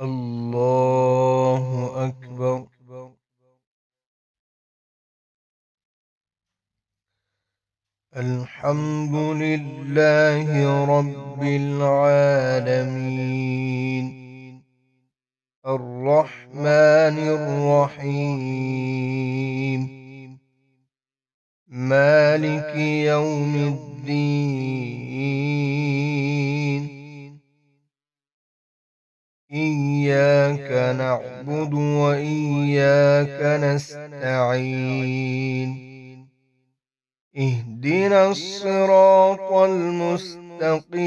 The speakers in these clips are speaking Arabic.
الله أكبر. الحمد لله رب العالمين، الرحمن الرحيم، مالك يوم الدين. إياك نعبد وإياك نستعين. اهدنا الصراط المستقيم،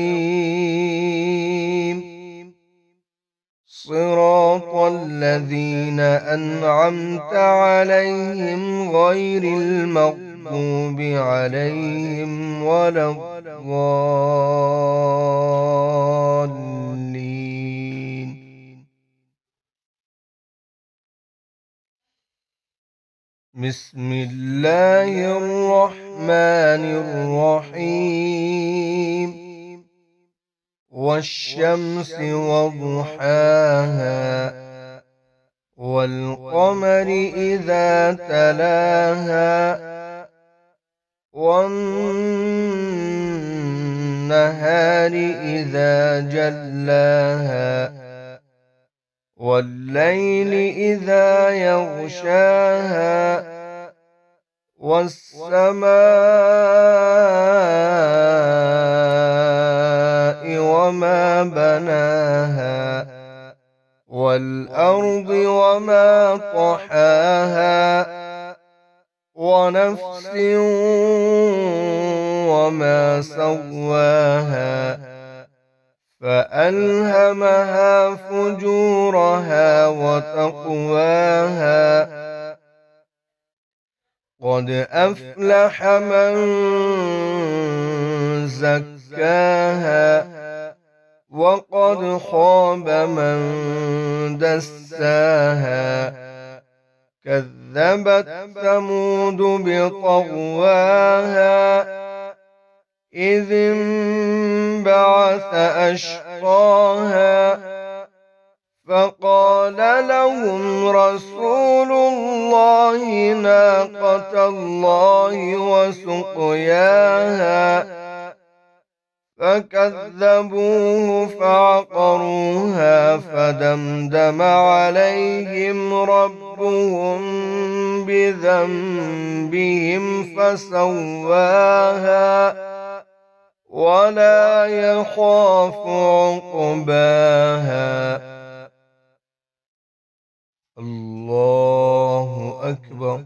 صراط الذين أنعمت عليهم غير المغضوب عليهم ولا الضالين. بسم الله الرحمن الرحيم. والشمس وضحاها، والقمر إذا تلاها، والنهار إذا جلاها، والليل إذا يغشاها، والسماء وما بناها، والأرض وما طحاها، ونفس وما سواها، فألهمها فجورها وتقواها. قد أفلح من زكاها، وقد خاب من دساها. كذبت ثمود بطغواها، إذ انبعث أشقاها، فقال لهم رسول الله ناقة الله وسقياها، فكذبوه فعقروها، فدمدم عليهم ربهم بذنبهم فسواها، ولا يخاف عقباها. الله أكبر.